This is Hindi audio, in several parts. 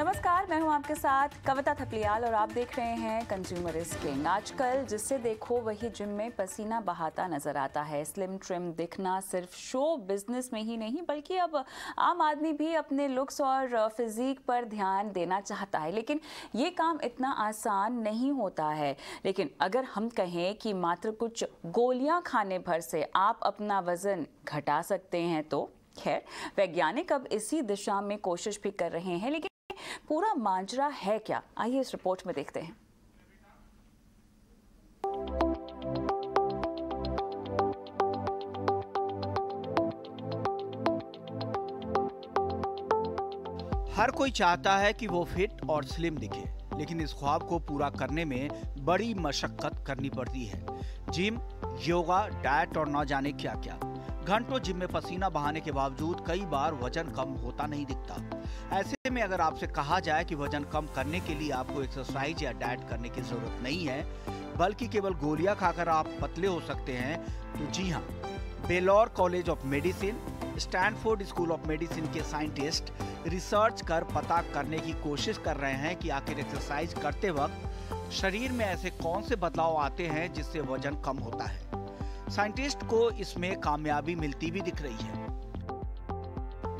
नमस्कार, मैं हूं आपके साथ कविता थपलियाल और आप देख रहे हैं कंज्यूमर इज किंग। आजकल जिससे देखो वही जिम में पसीना बहाता नजर आता है। स्लिम ट्रिम दिखना सिर्फ शो बिजनेस में ही नहीं बल्कि अब आम आदमी भी अपने लुक्स और फिजिक पर ध्यान देना चाहता है, लेकिन ये काम इतना आसान नहीं होता है। लेकिन अगर हम कहें कि मात्र कुछ गोलियां खाने भर से आप अपना वजन घटा सकते हैं तो खैर, वैज्ञानिक अब इसी दिशा में कोशिश भी कर रहे हैं, लेकिन पूरा मांजरा है क्या, आइए इस रिपोर्ट में देखते हैं। हर कोई चाहता है कि वो फिट और स्लिम दिखे, लेकिन इस ख्वाब को पूरा करने में बड़ी मशक्कत करनी पड़ती है। जिम, योगा, डाइट और न जाने क्या क्या। घंटों जिम में पसीना बहाने के बावजूद कई बार वजन कम होता नहीं दिखता। ऐसे में अगर आपसे कहा जाए कि वजन कम करने के लिए आपको एक्सरसाइज या डाइट करने की जरूरत नहीं है, बल्कि केवल गोलियां खाकर आप पतले हो सकते हैं, तो जी हाँ, Baylor college of medicine, Stanford school of medicine के साइंटिस्ट रिसर्च कर पता करने की कोशिश कर रहे हैं कि आखिर एक्सरसाइज करते वक्त शरीर में ऐसे कौन से बदलाव आते हैं जिससे वजन कम होता है। साइंटिस्ट को इसमें कामयाबी मिलती भी दिख रही है।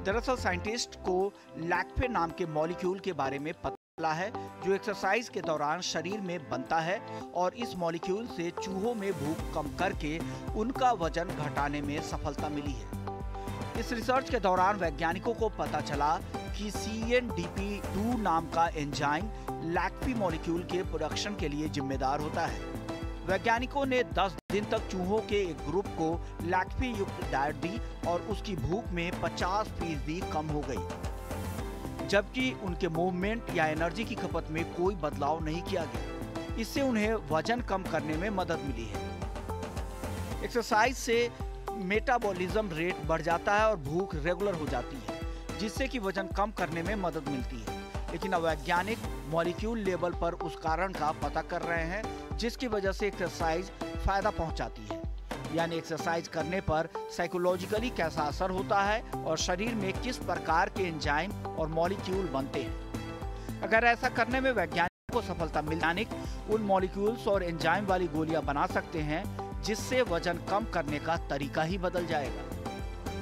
दरअसल साइंटिस्ट को लैक्पे नाम के मॉलिक्यूल के बारे में पता चला है, जो एक्सरसाइज के दौरान शरीर में बनता है और इस मॉलिक्यूल से चूहों में भूख कम करके उनका वजन घटाने में सफलता मिली है। इस रिसर्च के दौरान वैज्ञानिकों को पता चला कि CNDP2 नाम का एंजाइम लैक्पी मॉलिक्यूल के प्रोडक्शन के लिए जिम्मेदार होता है। वैज्ञानिकों ने 10 दिन तक चूहों के एक ग्रुप को लैक्पी युक्त डाइट दी और उसकी भूख में 50% कम हो गई, जबकि उनके मूवमेंट या एनर्जी की खपत में कोई बदलाव नहीं किया गया। इससे उन्हें वजन कम करने में मदद मिली है। एक्सरसाइज से मेटाबॉलिज्म रेट बढ़ जाता है और भूख रेगुलर हो जाती है, जिससे कि वजन कम करने में मदद मिलती है। लेकिन अब वैज्ञानिक मॉलिक्यूल लेवल पर उस कारण का पता कर रहे हैं जिसकी वजह से एक्सरसाइज फायदा पहुंचाती है। यानी एक्सरसाइज करने पर साइकोलॉजिकली कैसा असर होता है और शरीर में किस प्रकार के एंजाइम और मॉलिक्यूल बनते हैं। अगर ऐसा करने में वैज्ञानिकों को सफलता मिलने उन मॉलिक्यूल्स और एंजाइम वाली गोलियां बना सकते हैं, जिससे वजन कम करने का तरीका ही बदल जाएगा।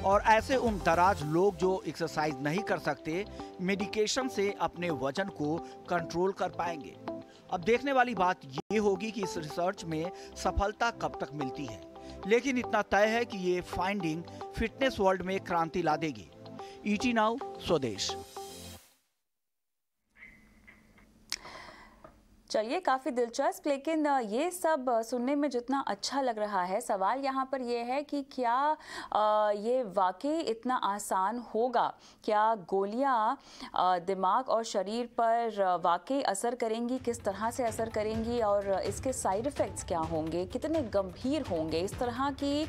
और ऐसे उम्रदराज लोग जो एक्सरसाइज नहीं कर सकते, मेडिकेशन से अपने वजन को कंट्रोल कर पाएंगे। अब देखने वाली बात ये होगी कि इस रिसर्च में सफलता कब तक मिलती है, लेकिन इतना तय है कि ये फाइंडिंग फिटनेस वर्ल्ड में क्रांति ला देगी। ET नाउ स्वदेश। चलिए, काफ़ी दिलचस्प, लेकिन ये सब सुनने में जितना अच्छा लग रहा है, सवाल यहाँ पर ये है कि क्या ये वाकई इतना आसान होगा? क्या गोलियाँ दिमाग और शरीर पर वाकई असर करेंगी? किस तरह से असर करेंगी और इसके साइड इफ़ेक्ट्स क्या होंगे, कितने गंभीर होंगे? इस तरह की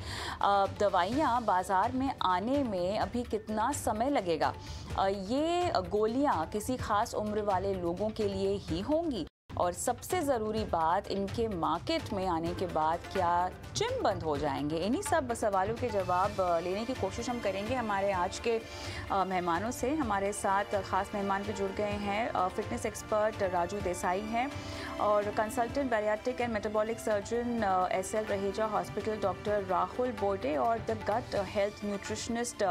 दवाइयाँ बाज़ार में आने में अभी कितना समय लगेगा? ये गोलियाँ किसी ख़ास उम्र वाले लोगों के लिए ही होंगी? और सबसे ज़रूरी बात, इनके मार्केट में आने के बाद क्या जिम बंद हो जाएंगे? इन्हीं सब सवालों के जवाब लेने की कोशिश हम करेंगे हमारे आज के मेहमानों से। हमारे साथ ख़ास मेहमान भी जुड़ गए हैं। फिटनेस एक्सपर्ट राजू देसाई हैं और consultant bariatric and metabolic surgeon SL Raheja hospital doctor Rahul Borde और the gut health nutritionist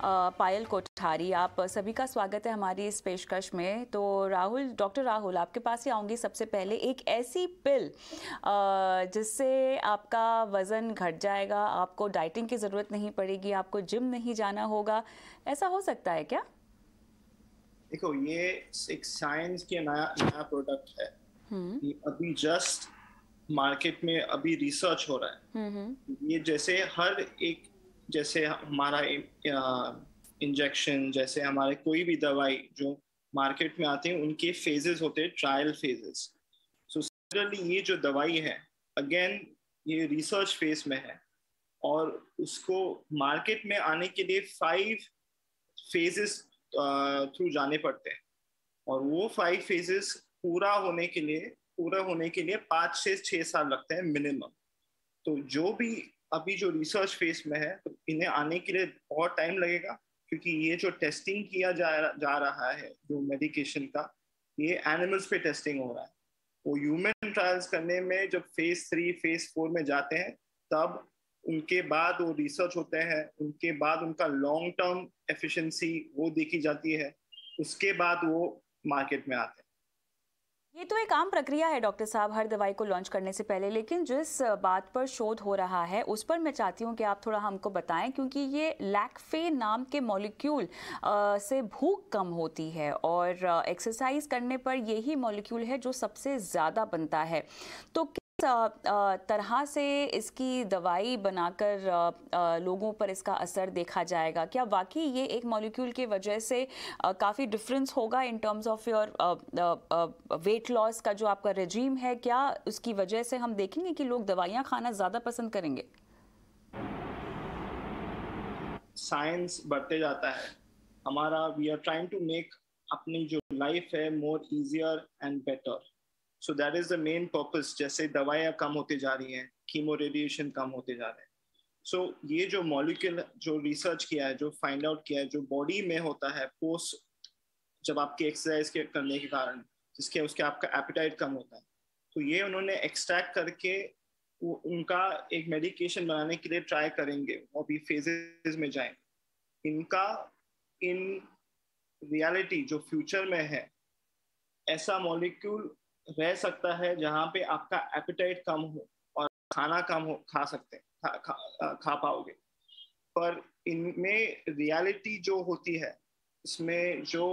Payal Kothari. आप सभी का स्वागत है हमारी इस पेशकश में। तो डॉक्टर राहुल, आपके पास ही आऊँगी सबसे पहले। एक ऐसी पिल जिससे आपका वज़न घट जाएगा, आपको डाइटिंग की ज़रूरत नहीं पड़ेगी, आपको जिम नहीं जाना होगा, ऐसा हो सकता है क्या? देखो, ये एक साइंस के नया प्रोडक्ट है। ये अभी जस्ट मार्केट में अभी रिसर्च हो रहा है। ये जैसे हमारा इंजेक्शन, जैसे हमारे कोई भी दवाई जो मार्केट में आते हैं, उनके फेजेस होते हैं, ट्रायल फेजेस। सो सिमिलरली ये जो दवाई है, अगेन ये रिसर्च फेज में है और उसको मार्केट में आने के लिए 5 फेजेस थ्रू जाने पड़ते हैं और वो 5 फेजेस पूरा होने के लिए 5 से 6 साल लगते हैं मिनिमम। तो जो भी अभी जो रिसर्च फेज में है, तो इन्हें आने के लिए बहुत टाइम लगेगा क्योंकि ये जो टेस्टिंग किया जा रहा है जो मेडिकेशन का, ये एनिमल्स पे टेस्टिंग हो रहा है। वो ह्यूमन ट्रायल्स करने में जब फेज 3 फेज 4 में जाते हैं, तब उनके बाद वो रिसर्च होते हैं, उनके बाद उनका लॉन्ग टर्म एफिशिएंसी वो देखी जाती है, उसके बाद वो मार्केट में आते हैं। ये तो एक आम प्रक्रिया है डॉक्टर साहब हर दवाई को लॉन्च करने से पहले, लेकिन जिस बात पर शोध हो रहा है उस पर मैं चाहती हूँ कि आप थोड़ा हमको बताएं, क्योंकि ये लैक्फे नाम के मॉलिक्यूल से भूख कम होती है और एक्सरसाइज करने पर यही मॉलिक्यूल है जो सबसे ज़्यादा बनता है। तो किस तरह से इसकी दवाई बनाकर लोगों पर इसका असर देखा जाएगा? क्या वाकई ये एक मॉलिक्यूल की वजह से काफ़ी डिफरेंस होगा in terms of your weight loss का जो आपका रेजीम है? क्या उसकी वजह से हम देखेंगे कि लोग दवाइयाँ खाना ज़्यादा पसंद करेंगे? साइंस बढ़ते जाता है हमारा, we are trying to make अपनी जो लाइफ है more easier and better. So that is the main purpose. जैसे दवाइयाँ कम होते जा रही हैं, कीमो रेडिएशन कम होते जा रहे हैं, सो ये जो मॉलिक्यूल जो रिसर्च किया है, जो फाइंड आउट किया है, जो बॉडी में होता है पोस्ट जब आपकी एक्सरसाइज के करने के कारण, जिसके उसके आपका एपेटाइट कम होता है, तो ये उन्होंने एक्सट्रैक्ट करके उनका एक मेडिकेशन बनाने के लिए ट्राई करेंगे, वो भी फेजेस में जाएंगे। इनका इन रियलिटी जो फ्यूचर में है, ऐसा मॉलिक्यूल रह सकता है जहाँ पे आपका एपेटाइट कम हो और खाना कम हो, खा सकते हैं, खा पाओगे। पर इनमें रियलिटी जो होती है, इसमें जो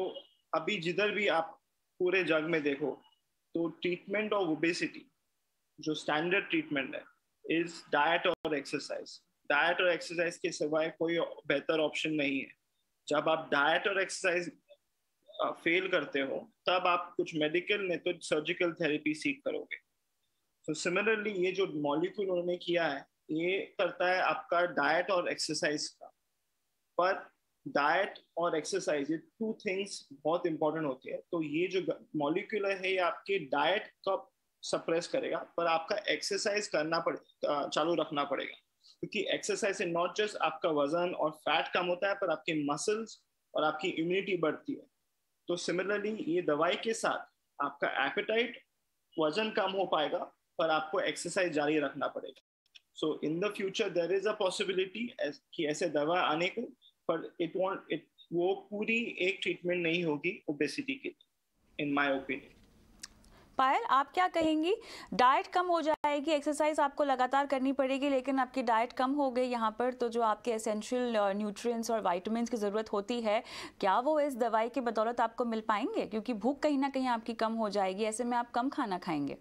अभी जिधर भी आप पूरे जग में देखो, तो ट्रीटमेंट ऑफ ओबेसिटी जो स्टैंडर्ड ट्रीटमेंट है इज डाइट और एक्सरसाइज। डाइट और एक्सरसाइज के सिवाय कोई बेहतर ऑप्शन नहीं है। जब आप डाइट और एक्सरसाइज फेल करते हो, तब आप कुछ मेडिकल नहीं तो सर्जिकल थेरेपी सीख करोगे। तो सिमिलरली ये जो मॉलिक्यूल उन्होंने किया है, ये करता है आपका डाइट और एक्सरसाइज का। पर डाइट और एक्सरसाइज ये 2 थिंग्स बहुत इंपॉर्टेंट होती है। तो ये जो मॉलिक्यूल है, ये आपके डाइट का सप्रेस करेगा, पर आपका एक्सरसाइज करना चालू रखना पड़ेगा, क्योंकि एक्सरसाइज से नॉट जस्ट आपका वजन और फैट कम होता है, पर आपके मसल्स और आपकी इम्यूनिटी बढ़ती है। तो सिमिलरली ये दवाई के साथ आपका एपेटाइट, वजन कम हो पाएगा, पर आपको एक्सरसाइज जारी रखना पड़ेगा। So in the future there is a possibility कि ऐसे दवा आने को, पर वो पूरी एक ट्रीटमेंट नहीं होगी ओबेसिटी की, इन माय ओपिनियन। पायल, आप क्या कहेंगी? डाइट कम हो जाएगी, एक्सरसाइज आपको लगातार करनी पड़ेगी, लेकिन आपकी डाइट कम हो गई यहाँ पर, तो जो आपके एसेंशियल न्यूट्रिएंट्स और विटामिन्स की ज़रूरत होती है, क्या वो इस दवाई की बदौलत आपको मिल पाएंगे? क्योंकि भूख कहीं ना कहीं आपकी कम हो जाएगी, ऐसे में आप कम खाना खाएंगे।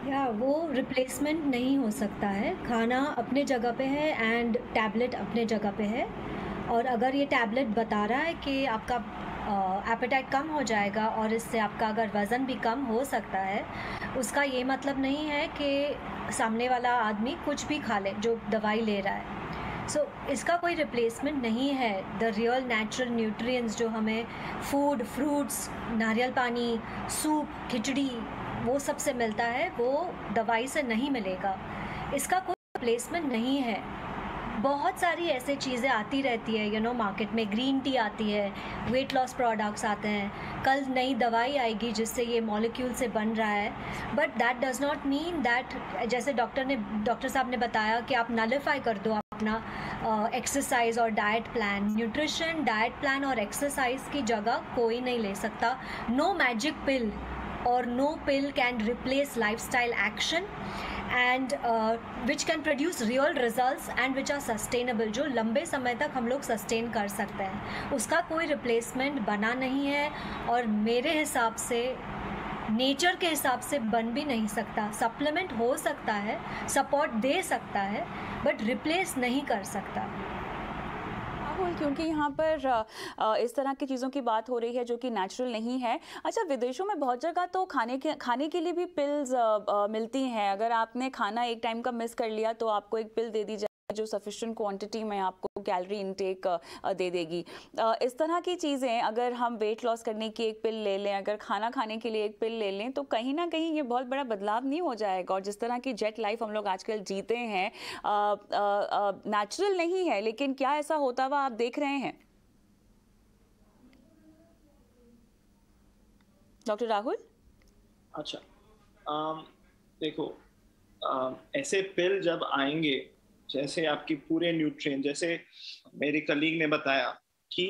या वो रिप्लेसमेंट नहीं हो सकता है। खाना अपने जगह पे है एंड टैबलेट अपने जगह पे है। और अगर ये टैबलेट बता रहा है कि आपका एपेटाइट कम हो जाएगा और इससे आपका अगर वज़न भी कम हो सकता है, उसका ये मतलब नहीं है कि सामने वाला आदमी कुछ भी खा ले जो दवाई ले रहा है। सो इसका कोई रिप्लेसमेंट नहीं है। द रियल नेचुरल न्यूट्रिएंट्स जो हमें फूड, फ्रूट्स, नारियल पानी, सूप, खिचड़ी, वो सब से मिलता है, वो दवाई से नहीं मिलेगा। इसका कोई रिप्लेसमेंट नहीं है। बहुत सारी ऐसे चीज़ें आती रहती है, मार्केट में ग्रीन टी आती है, वेट लॉस प्रोडक्ट्स आते हैं, कल नई दवाई आएगी जिससे ये मॉलिक्यूल से बन रहा है। But that does not mean that, जैसे डॉक्टर साहब ने बताया कि आप नलिफाई कर दो अपना एक्सरसाइज और diet plan. Nutrition, diet plan और एक्सरसाइज की जगह कोई नहीं ले सकता। No magic pill or no pill can replace lifestyle action and which can produce real results and which are sustainable, जो लंबे समय तक हम लोग सस्टेन कर सकते हैं। उसका कोई रिप्लेसमेंट बना नहीं है और मेरे हिसाब से नेचर के हिसाब से बन भी नहीं सकता। सप्लीमेंट हो सकता है, सपोर्ट दे सकता है, बट रिप्लेस नहीं कर सकता। क्योंकि यहाँ पर इस तरह की चीज़ों की बात हो रही है जो कि नेचुरल नहीं है। अच्छा, विदेशों में बहुत जगह तो खाने के लिए भी पिल्स मिलती हैं। अगर आपने खाना एक टाइम का मिस कर लिया तो आपको एक पिल दे दी जो सफिशिएंट क्वांटिटी में आपको कैलोरी इनटेक दे देगी। इस तरह की चीज़ें अगर हम वेट लॉस करने की एक पिल ले लें, अगर खाना खाने के लिए एक पिल ले लें, तो कहीं ना कहीं ये बहुत बड़ा बदलाव नहीं हो जाएगा। और जिस तरह की जेट लाइफ हम लोग आजकल जीते हैं, नेचुरल नहीं है, लेकिन क्या ऐसा होता हुआ आप देख रहे हैं डॉक्टर राहुल? अच्छा, देखो, ऐसे पिल जब आएंगे, जैसे आपकी पूरे न्यूट्रिएंट, जैसे मेरे कलीग ने बताया कि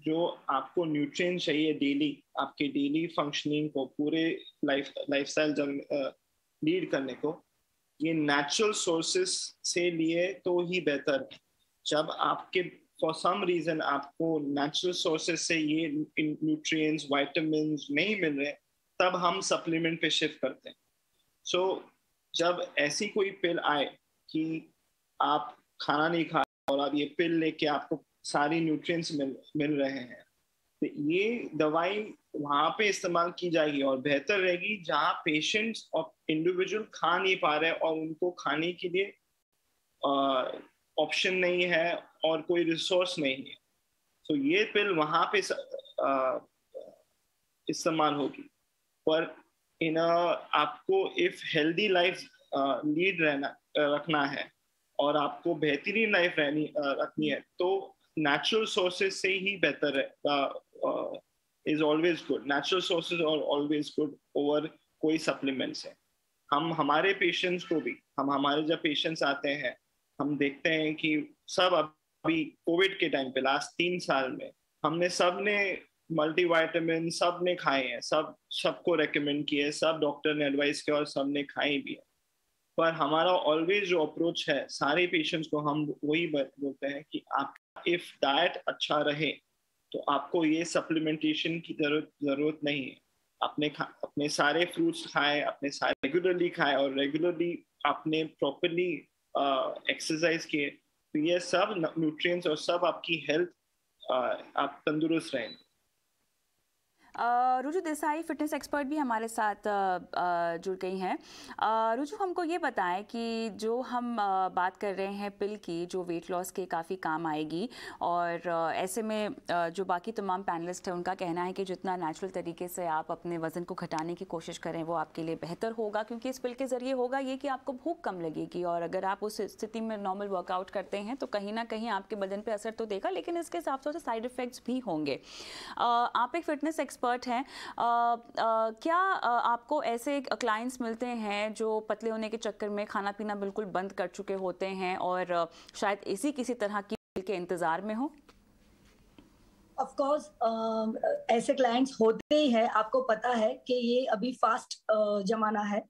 जो आपको न्यूट्रिएंट चाहिए डेली, आपके डेली फंक्शनिंग को, पूरे लाइफस्टाइल लीड करने को, ये नेचुरल सोर्सेस से लिए तो ही बेहतर है। जब आपके फॉर सम रीजन आपको नेचुरल सोर्सेस से ये न्यूट्रिएंट्स, विटामिन्स नहीं मिल रहे, तब हम सप्लीमेंट पे शिफ्ट करते हैं। सो जब ऐसी कोई पिल आए कि आप खाना नहीं खा और आप ये पिल लेके आपको सारी न्यूट्रिएंट्स मिल रहे हैं, तो ये दवाई वहाँ पे इस्तेमाल की जाएगी और बेहतर रहेगी जहाँ पेशेंट्स और इंडिविजुअल खा नहीं पा रहे और उनको खाने के लिए ऑप्शन नहीं है और कोई रिसोर्स नहीं है। तो ये पिल वहाँ पे इस्तेमाल होगी। पर आपको इफ हेल्दी लाइफ लीड रखना है और आपको बेहतरीन लाइफ रखनी है, तो नेचुरल सोर्सेज से ही बेहतर है। Is always good, natural sources are always good over कोई सप्लीमेंट्स है। हम हमारे पेशेंट्स को भी, हमारे जब पेशेंट्स आते हैं, हम देखते हैं कि सब अभी कोविड के टाइम पे लास्ट 3 साल में हमने सबने मल्टीविटामिन सबने खाए हैं, सबको रेकमेंड किए, सब डॉक्टर ने एडवाइस किया और सबने खाए भी है। पर हमारा ऑलवेज जो अप्रोच है सारे पेशेंट्स को, हम वही बोलते हैं कि आप इफ डाइट अच्छा रहे तो आपको ये सप्लीमेंटेशन की जरूरत नहीं है। अपने सारे फ्रूट्स खाएं, अपने सारे रेगुलरली खाएं और रेगुलरली आपने प्रॉपरली एक्सरसाइज किए, तो ये सब न्यूट्रिएंट्स और सब आपकी हेल्थ, आप तंदुरुस्त रहेंगे। रुजू देसाई फिटनेस एक्सपर्ट भी हमारे साथ जुड़ गई हैं। रुजू, हमको ये बताएं कि जो हम बात कर रहे हैं पिल की, जो वेट लॉस के काफ़ी काम आएगी, और ऐसे में जो बाकी तमाम पैनलिस्ट हैं उनका कहना है कि जितना नेचुरल तरीके से आप अपने वज़न को घटाने की कोशिश करें वो आपके लिए बेहतर होगा, क्योंकि इस पिल के ज़रिए होगा ये कि आपको भूख कम लगेगी, और अगर आप उस स्थिति में नॉर्मल वर्कआउट करते हैं तो कहीं ना कहीं आपके बदन पर असर तो देगा, लेकिन इसके साथ साथ साइड इफ़ेक्ट्स भी होंगे। आप एक फ़िटनेस एक्सपर्ट हैं, क्या आपको ऐसे क्लाइंट्स मिलते हैं जो पतले होने के चक्कर में खाना पीना बिल्कुल बंद कर चुके होते हैं और शायद इसी किसी तरह की के इंतजार में हो? ऑफ कोर्स ऐसे क्लाइंट्स होते ही हैं। आपको पता है कि ये अभी फास्ट जमाना है,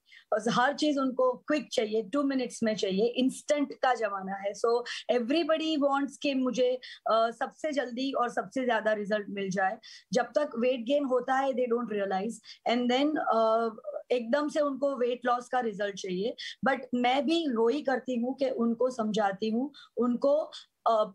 हर चीज उनको क्विक चाहिए, 2 मिनट्स में चाहिए, इंस्टेंट का जमाना है। सो एवरीबडी वांट्स कि मुझे सबसे जल्दी और सबसे ज्यादा रिजल्ट मिल जाए। जब तक वेट गेन होता है they don't realize, and then एकदम से उनको वेट लॉस का रिजल्ट चाहिए। बट मैं भी वही करती हूँ कि उनको समझाती हूँ, उनको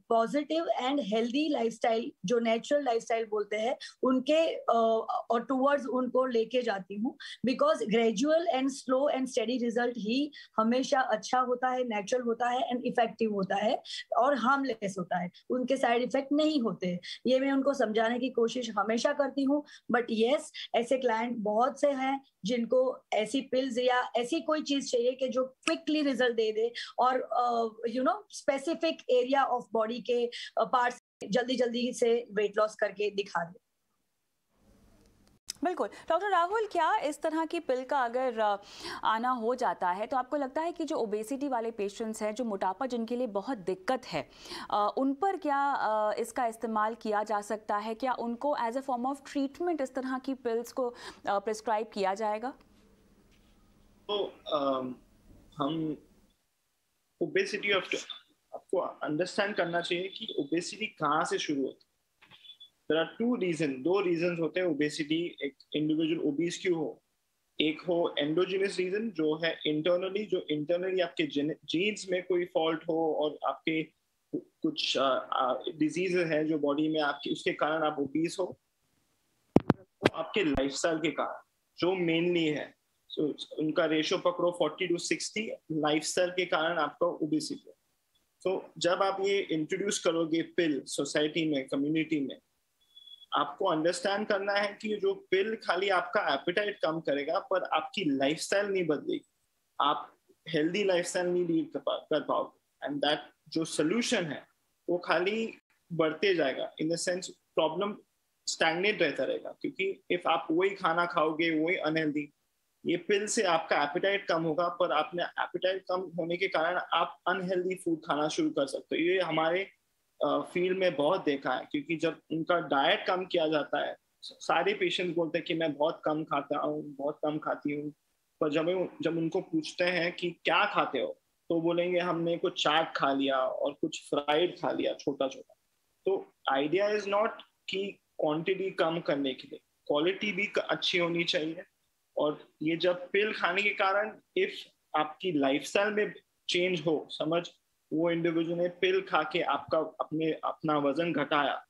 पॉजिटिव एंड हेल्दी लाइफस्टाइल, जो नेचुरल लाइफस्टाइल बोलते हैं, उनके और टुवर्ड्स उनको लेके जाती हूँ। Because gradual and slow and steady result ही हमेशा अच्छा होता है, नेचुरल होता है एंड इफेक्टिव होता है और हार्मलेस होता है, उनके साइड इफेक्ट नहीं होते। ये मैं उनको समझाने की कोशिश हमेशा करती हूँ। बट यस, ऐसे क्लाइंट बहुत से हैं जिनको ऐसी पिल्स या ऐसी कोई चीज चाहिए कि जो क्विकली रिजल्ट दे दे और स्पेसिफिक एरिया ऑफ बॉडी के पार्ट्स जल्दी जल्दी से वेट लॉस करके दिखा दे। बिल्कुल। डॉक्टर राहुल, क्या इस तरह की पिल का अगर आना हो जाता है तो आपको लगता है कि जो ओबेसिटी वाले पेशेंट्स हैं, जो मोटापा जिनके लिए बहुत दिक्कत है, उन पर क्या इसका इस्तेमाल किया जा सकता है? क्या उनको as a form of treatment इस तरह की पिल्स को प्रिस्क्राइब किया जाएगा? तो हम ओबेसिटी आपको अंडरस्टैंड करना चाहिए कि ओबेसिटी कहाँ से शुरू होती है। There are दो रीजन होते हैं ओबेसिटी, एक इंडिविजुअल ओबीस क्यों हो। एक हो एंडोजिनस रीजन, जो है इंटरनली आपके जीन्स में कोई फॉल्ट हो और आपके कुछ डिजीज है जो बॉडी में आपकी, उसके कारण आप ओबीस हो। आपके लाइफस्टाइल के कारण जो मेनली है, उनका रेशो पकड़ो 40 to 60, लाइफस्टाइल के कारण आपका ओबेसिटी है। तो जब आप ये इंट्रोड्यूस करोगे पिल सोसाइटी में, कम्युनिटी में, आपको अंडरस्टैंड करना है कि जो पिल खाली आपका एपेटाइट कम करेगा पर आपकी लाइफस्टाइल नहीं बदलेगी, आप हेल्दी लाइफस्टाइल नहीं लीड कर पाओगे। एंड दैट जो सोल्यूशन है वो खाली बढ़ते जाएगा, in the sense problem stagnate रहता रहेगा, क्योंकि इफ आप वही खाना खाओगे वही अनहेल्दी, ये पिल से आपका एपेटाइट कम होगा, पर आपने एपेटाइट कम होने के कारण आप अनहेल्दी फूड खाना शुरू कर सकते हो। ये हमारे फील्ड में बहुत देखा है, क्योंकि जब उनका डाइट कम किया जाता है, सारे पेशेंट बोलते हैं कि मैं बहुत कम खाता हूँ, बहुत कम खाती हूँ, पर जब उनको पूछते हैं कि क्या खाते हो, तो बोलेंगे हमने कुछ चाट खा लिया और कुछ फ्राइड खा लिया छोटा छोटा। तो आइडिया इज नॉट कि क्वांटिटी कम करने के लिए, क्वालिटी भी अच्छी होनी चाहिए। और ये जब पिल खाने के कारण इफ आपकी लाइफस्टाइल में चेंज हो, समझ वो इंडिविजुअल ने पिल खा के अपना वजन घटाया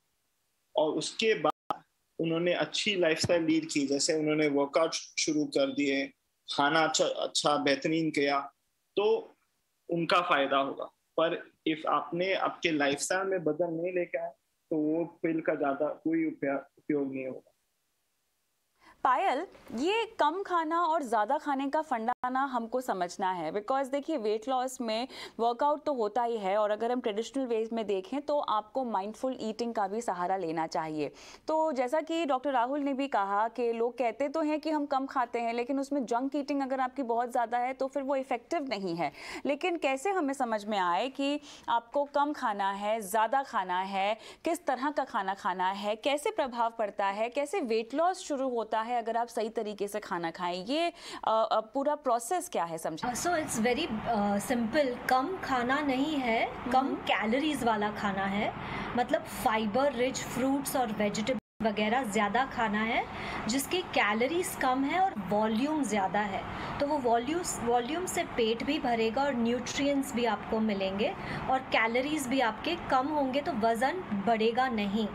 और उसके बाद उन्होंने अच्छी लाइफस्टाइल लीड की, जैसे उन्होंने वर्कआउट शुरू कर दिए, खाना अच्छा बेहतरीन किया, तो उनका फायदा होगा। पर इफ आपने आपके लाइफस्टाइल में बदल नहीं लेके आए तो वो पिल का ज्यादा कोई उपयोग नहीं होगा। पायल, ये कम खाना और ज़्यादा खाने का फंडाना हमको समझना है, बिकॉज देखिए वेट लॉस में वर्कआउट तो होता ही है, और अगर हम ट्रेडिशनल वेज में देखें तो आपको माइंडफुल ईटिंग का भी सहारा लेना चाहिए। तो जैसा कि डॉक्टर राहुल ने भी कहा कि लोग कहते तो हैं कि हम कम खाते हैं, लेकिन उसमें जंक ईटिंग अगर आपकी बहुत ज़्यादा है तो फिर वो इफ़ेक्टिव नहीं है। लेकिन कैसे हमें समझ में आए कि आपको कम खाना है, ज़्यादा खाना है, किस तरह का खाना खाना है, कैसे प्रभाव पड़ता है, कैसे वेट लॉस शुरू होता है अगर आप सही तरीके से खाना खाएं, ये पूरा प्रोसेस क्या है समझें। So it's very simple. कम खाना नहीं है, कम कैलोरीज वाला खाना है, मतलब फाइबर रिच फ्रूट्स और वेजिटेबल वगैरह ज़्यादा खाना है, जिसकी कैलोरीज कम है और वॉल्यूम ज़्यादा है। तो वो वॉल्यूम से पेट भी भरेगा और न्यूट्रिएंट्स भी आपको मिलेंगे और कैलोरीज भी आपके कम होंगे, तो वज़न बढ़ेगा नहीं।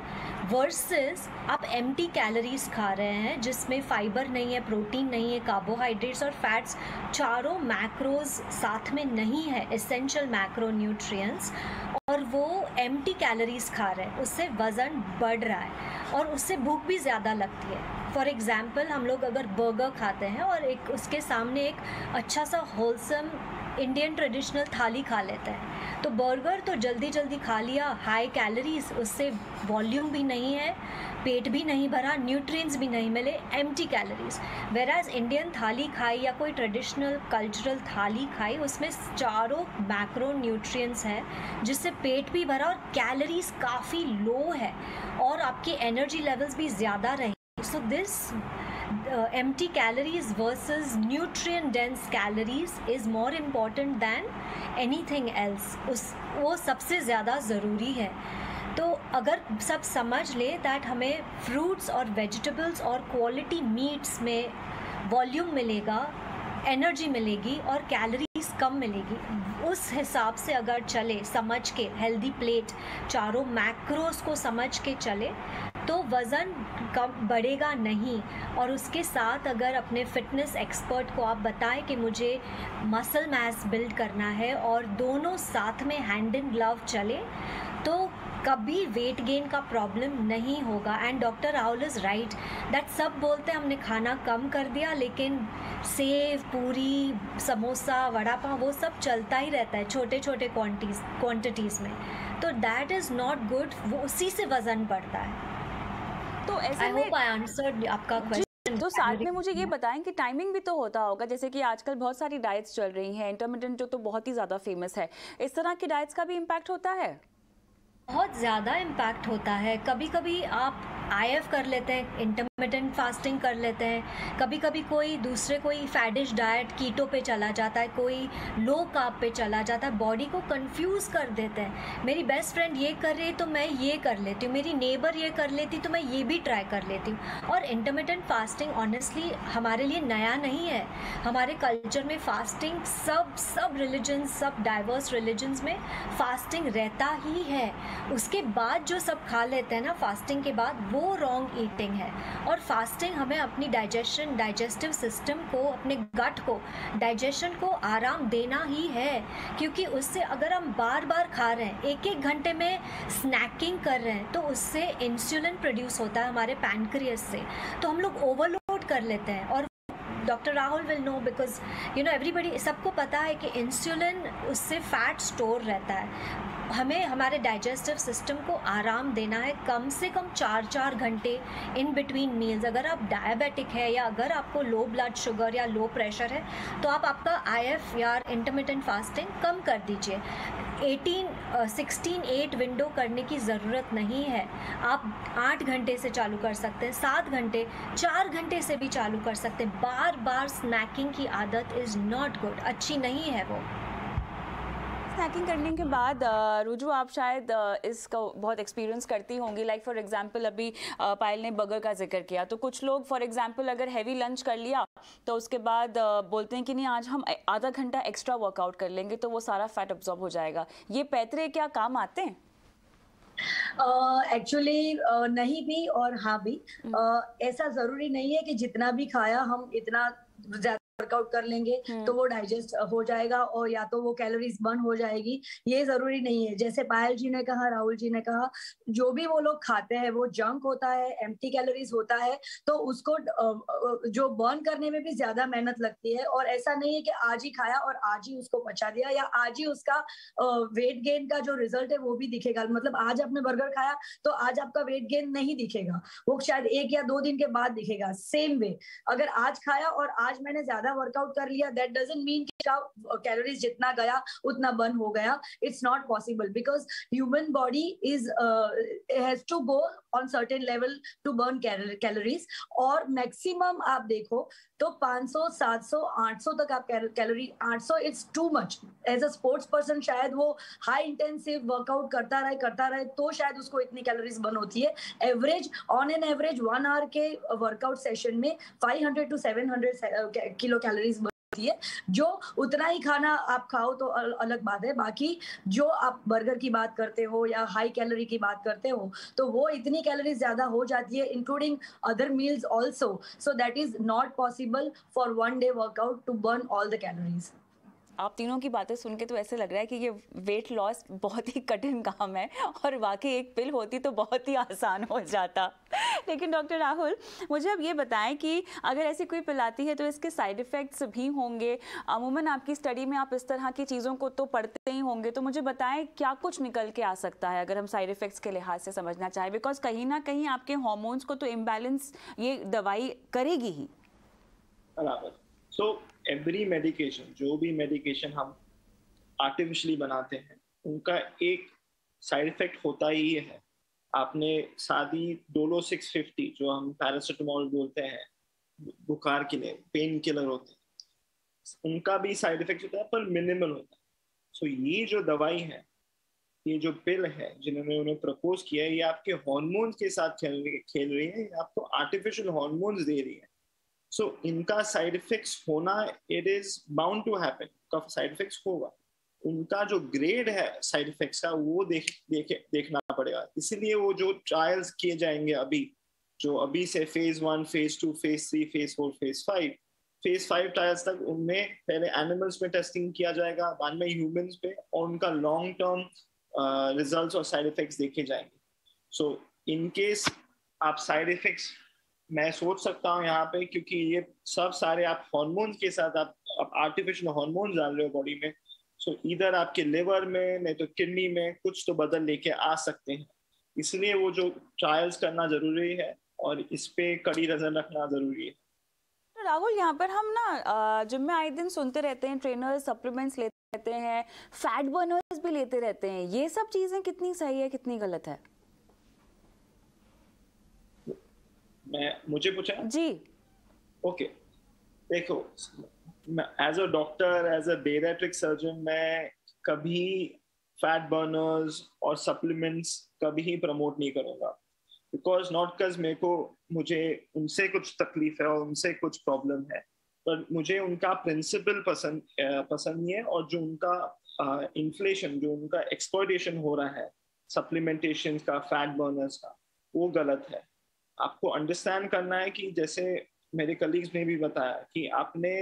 वर्सेस आप एम्प्टी कैलोरीज खा रहे हैं जिसमें फाइबर नहीं है, प्रोटीन नहीं है, कार्बोहाइड्रेट्स और फैट्स, चारों मैक्रोज साथ में नहीं है, एसेंशियल मैक्रो न्यूट्रिएंट्स, और वो एम्प्टी कैलोरीज खा रहे हैं, उससे वज़न बढ़ रहा है और उससे भूख भी ज़्यादा लगती है। फॉर एग्ज़ाम्पल हम लोग अगर बर्गर खाते हैं और एक उसके सामने एक अच्छा सा होलसम इंडियन ट्रेडिशनल थाली खा लेते हैं, तो बर्गर तो जल्दी जल्दी खा लिया, हाई कैलोरीज, उससे वॉल्यूम भी नहीं है, पेट भी नहीं भरा, न्यूट्रिएंट्स भी नहीं मिले, एम्प्टी कैलोरीज। वेराज इंडियन थाली खाई या कोई ट्रेडिशनल कल्चरल थाली खाई, उसमें चारों मैक्रो न्यूट्रिएंट्स हैं जिससे पेट भी भरा और कैलोरीज काफ़ी लो है और आपकी एनर्जी लेवल्स भी ज़्यादा रहे। So this empty calories versus nutrient dense calories is more important than anything else. वो सबसे ज़्यादा ज़रूरी है। तो अगर सब समझ ले दैट हमें फ्रूट्स और वेजिटेबल्स और क्वालिटी मीट्स में वॉल्यूम मिलेगा, एनर्जी मिलेगी और कैलोरीज कम मिलेगी, उस हिसाब से अगर चले, समझ के हेल्दी प्लेट, चारों मैक्रोस को समझ के चले, तो वज़न कम बढ़ेगा नहीं। और उसके साथ अगर अपने फिटनेस एक्सपर्ट को आप बताएं कि मुझे मसल मास बिल्ड करना है और दोनों साथ में हैंड इन ग्लव चले, तो कभी वेट गेन का प्रॉब्लम नहीं होगा। And doctor Rahul is right that सब बोलते हैं हमने खाना कम कर दिया, लेकिन सेव, पूरी, समोसा, वड़ा पाव वो सब चलता ही रहता है छोटे छोटे क्वांटिटीज़ में, तो दैट इज़ नॉट गुड, वो उसी से वज़न बढ़ता है। तो ऐसे आई होप आई आंसर्ड आपका क्वेश्चन। तो साथ में मुझे ये बताएं कि टाइमिंग भी तो होता होगा, जैसे कि आजकल बहुत सारी डाइट्स चल रही हैं, इंटरमिटेंट जो तो बहुत ही ज़्यादा फेमस है, इस तरह की डाइट्स का भी इम्पैक्ट होता है? बहुत ज़्यादा इम्पैक्ट होता है। कभी कभी आप IF कर लेते हैं, इंटरमिटेंट फास्टिंग कर लेते हैं, कभी कभी कोई फैडिश डाइट कीटो पे चला जाता है, कोई लो कार्ब पे चला जाता है, बॉडी को कंफ्यूज कर देते हैं। मेरी बेस्ट फ्रेंड ये कर रही है तो मैं ये कर लेती हूँ, मेरी नेबर ये कर लेती तो मैं ये भी ट्राई कर लेती हूँ। और इंटरमिटेंट फास्टिंग ऑनेस्टली हमारे लिए नया नहीं है, हमारे कल्चर में फास्टिंग सब रिलीजन्स, सब डाइवर्स रिलीजन्स में फास्टिंग रहता ही है। उसके बाद जो सब खा लेते हैं ना फास्टिंग के बाद, वो रॉन्ग ईटिंग है। और फास्टिंग हमें अपनी डाइजेस्टिव सिस्टम को, अपने गट को, डाइजेशन को आराम देना ही है, क्योंकि उससे अगर हम बार बार खा रहे हैं, एक एक घंटे में स्नैकिंग कर रहे हैं, तो उससे इंसुलिन प्रोड्यूस होता है हमारे पैनक्रियास से, तो हम लोग ओवरलोड कर लेते हैं। और doctor Rahul will know, because everybody, सबको पता है कि इंसुलिन, उससे फैट स्टोर रहता है। हमें हमारे डाइजेस्टिव सिस्टम को आराम देना है कम से कम 4-4 घंटे इन बिटवीन मील्स। अगर आप डायबिटिक है या अगर आपको लो ब्लड शुगर या लो प्रेशर है, तो आप आपका IF या इंटरमिटेंट फास्टिंग कम कर दीजिए। 16-8 विंडो करने की ज़रूरत नहीं है। आप 8 घंटे से चालू कर सकते हैं, 7 घंटे, 4 घंटे से भी चालू कर सकते हैं। बार बार स्नैकिंग की आदत इज़ नॉट गुड, अच्छी नहीं है वो। स्नैकिंग करने के बाद रुजू, आप शायद इसका बहुत एक्सपीरियंस करती होंगी। लाइक फॉर एग्जांपल अभी पायल ने बर्गर का जिक्र किया, तो कुछ लोग फॉर एग्जांपल अगर हैवी लंच कर लिया तो उसके बाद बोलते हैं कि नहीं, आज हम आधा घंटा एक्स्ट्रा वर्कआउट कर लेंगे तो वो सारा फैट अब्जॉर्ब हो जाएगा। ये पैतरे क्या काम आते हैं? एक्चुअली नहीं भी और हाँ भी। ऐसा जरूरी नहीं है कि जितना भी खाया हम इतना ज्यादा वर्कआउट कर लेंगे तो वो डाइजेस्ट हो जाएगा और या तो वो कैलोरीज बर्न हो जाएगी, ये जरूरी नहीं है। जैसे पायल जी ने कहा, राहुल जी ने कहा, जो भी वो लोग खाते हैं वो जंक होता है, एम्प्टी कैलोरीज होता है, तो उसको जो बर्न करने में भी ज्यादा मेहनत लगती है। और ऐसा नहीं है कि आज ही खाया और आज ही उसको पचा दिया या आज ही उसका वेट गेन का जो रिजल्ट है वो भी दिखेगा। मतलब आज आपने बर्गर खाया तो आज आपका वेट गेन नहीं दिखेगा, वो शायद 1 या 2 दिन के बाद दिखेगा। सेम वे, अगर आज खाया और आज मैंने ज्यादा वर्कआउट कर लिया, दैट डजंट मीन कि कैलोरीज जितना गया उतना बर्न हो गया। It's not possible, because human body is has to go on certain level to burn calories. और मैक्सिमम आप देखो तो 500, 700, 800 तक आप calorie, 800 it's too much. As a sports person शायद वो हाई इंटेंसिव वर्कआउट करता रहे तो शायद उसको इतनी कैलोरीज बर्न होती है। Average, on an average 1 hour के वर्कआउट सेशन में 500 to 700 किलो कैलोरीज बनती है। जो उतना ही खाना आप खाओ तो अलग बात है, बाकी जो आप बर्गर की बात करते हो या हाई कैलोरी की बात करते हो तो वो इतनी कैलोरीज ज्यादा हो जाती है, including other meals also. So that is not possible for 1 day workout to burn all the calories. आप तीनों की बातें सुन के तो ऐसे लग रहा है कि ये वेट लॉस बहुत ही कठिन काम है और वाकई एक पिल होती तो बहुत ही आसान हो जाता। लेकिन डॉक्टर राहुल, मुझे अब ये बताएं कि अगर ऐसी कोई पिल आती है तो इसके साइड इफ़ेक्ट्स भी होंगे। अमूमन आपकी स्टडी में आप इस तरह की चीज़ों को तो पढ़ते ही होंगे, तो मुझे बताएं क्या कुछ निकल के आ सकता है अगर हम साइड इफ़ेक्ट्स के लिहाज से समझना चाहें, बिकॉज कहीं ना कहीं आपके हॉर्मोन्स को तो इम्बैलेंस ये दवाई करेगी ही। बराबर। सो एवरी मेडिकेशन, जो भी मेडिकेशन हम आर्टिफिशियली बनाते हैं, उनका एक साइड इफेक्ट होता ही है। आपने सादी डोलो 650, जो हम पैरासिटामोल बोलते हैं बुखार के लिए, पेन किलर होते हैं, उनका भी साइड इफेक्ट होता है पर मिनिमल होता है। सो ये जो दवाई है, ये जो पिल है जिन्होंने उन्हें प्रपोज किया है, ये आपके हार्मोन्स के साथ खेल रही है, आपको आर्टिफिशियल हार्मोन्स दे रही है। सो इनका साइड इफेक्ट्स होना, it is bound to happen, का साइड इफेक्ट्स होगा। उनका जो ग्रेड है साइड इफेक्ट्स का वो देखना पड़ेगा। इसीलिए वो जो ट्रायल्स किए जाएंगे अभी, जो अभी से phase 1, phase 2, phase 3, phase 4, phase 5 trials तक, उनमें पहले एनिमल्स में टेस्टिंग किया जाएगा, बाद में ह्यूमंस पे, और उनका लॉन्ग टर्म रिजल्ट्स और साइड इफेक्ट्स देखे जाएंगे। सो इन केस आप साइड इफेक्ट्स, मैं सोच सकता हूँ यहाँ पे, क्योंकि ये सब सारे आप हार्मोन्स के साथ आप आर्टिफिशियल हार्मोन्स डाल रहे हो बॉडी में। सो इधर आपके लिवर में, नहीं तो किडनी में कुछ तो बदल लेके आ सकते हैं। इसलिए वो जो ट्रायल्स करना जरूरी है और इस पे कड़ी नजर रखना जरूरी है। तो राहुल, यहाँ पर हम ना जिम में आए दिन सुनते रहते हैं ट्रेनर्स सप्लीमेंट्स लेते रहते हैं, फैट बर्नर्स भी लेते रहते हैं। ये सब चीजें कितनी सही है, कितनी गलत है? मुझे पूछा जी। ओके, देखो, as a doctor, as a bariatric surgeon, मैं कभी फैट बर्नर्स और सप्लीमेंट्स कभी ही प्रमोट नहीं करूंगा। बिकॉज नॉट बिकॉज मुझे उनसे कुछ तकलीफ है और उनसे कुछ प्रॉब्लम है, पर मुझे उनका प्रिंसिपल पसंद नहीं है। और जो उनका इन्फ्लेशन, जो उनका एक्सप्लॉयटेशन हो रहा है सप्लीमेंटेशन का, फैट बर्नर्स का, वो गलत है। आपको अंडरस्टैंड करना है कि जैसे मेरे कलीग्स ने भी बताया कि आपने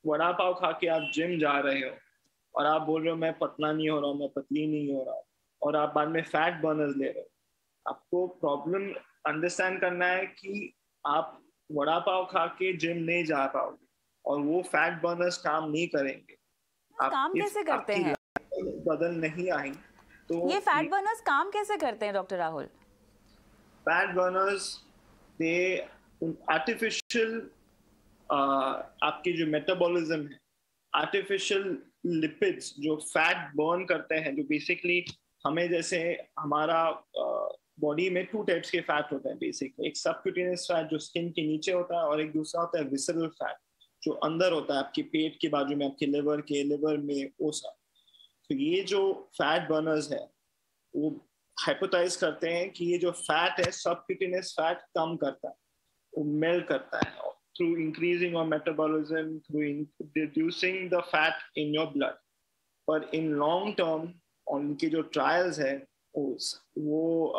वड़ा पाव खा के आप जिम जा रहे हो और आप बोल रहे हो मैं पतला नहीं हो रहा हूँ, मैं पतली नहीं हो रहा हूँ, और आप बाद में फैट बर्नर्स ले रहे हो। आपको प्रॉब्लम अंडरस्टैंड करना है कि आप वड़ा पाव खा के जिम नहीं जा पाओगे और वो फैट बर्नर्स काम नहीं करेंगे। काम कैसे करते हैं? बदल नहीं आई तो ये फैट बर्नर्स काम कैसे करते हैं डॉक्टर राहुल? फैट बर्नर्स दे आर्टिफिशियल आपकी जो मेटाबॉलिज्म है, आर्टिफिशियल लिपिड्स जो फैट बर्न करते हैं, जो बेसिकली हमें जैसे हमारा बॉडी में 2 टाइप्स के फैट होते हैं बेसिकली। एक सबक्यूटेनियस फैट जो स्किन के नीचे होता है और एक दूसरा होता है विसरल फैट जो अंदर होता है आपके पेट के बाजू में, आपके लिवर में, वो सब। तो ये जो फैट बर्नर्स है वो हाइपोथेसाइज करते हैं कि ये जो फैट है सबक्यूटेनियस फैट कम करता है, वो मेल्ट करता है through increasing your metabolism, through reducing the fat in your blood. पर इन लॉन्ग टर्म उनके जो ट्रायल्स है वो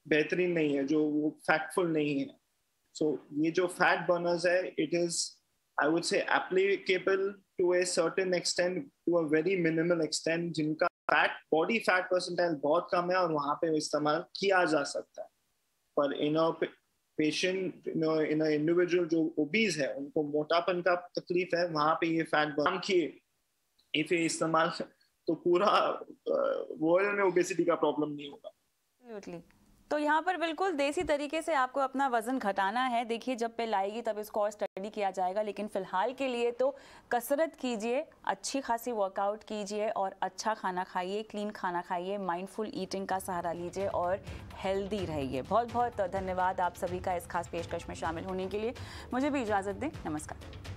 बेहतरीन नहीं है, जो वो फैक्टफुल नहीं है। सो ये जो फैट बर्नर्स है, it is I would say applicable to a certain extent, to a very minimal extent, जिनका बॉडी फैट परसेंटाइल बहुत कम है और वहाँ पे इस्तेमाल किया जा सकता है। पर in a patient, in a individual जो ओबीज है, उनको मोटापन का तकलीफ है, वहाँ पे ये फैट बर्न किए इसे इस्तेमाल तो पूरा वर्ल्ड में ओबेसिटी का प्रॉब्लम नहीं होगा। एब्सोल्युटली। तो यहाँ पर बिल्कुल देसी तरीके से आपको अपना वजन घटाना है। देखिए जब पे लाएगी तब इसको और स्टडी किया जाएगा, लेकिन फिलहाल के लिए तो कसरत कीजिए, अच्छी खासी वर्कआउट कीजिए और अच्छा खाना खाइए, क्लीन खाना खाइए, माइंडफुल ईटिंग का सहारा लीजिए और हेल्दी रहिए। बहुत बहुत धन्यवाद आप सभी का इस खास पेशकश में शामिल होने के लिए। मुझे भी इजाज़त दें, नमस्कार।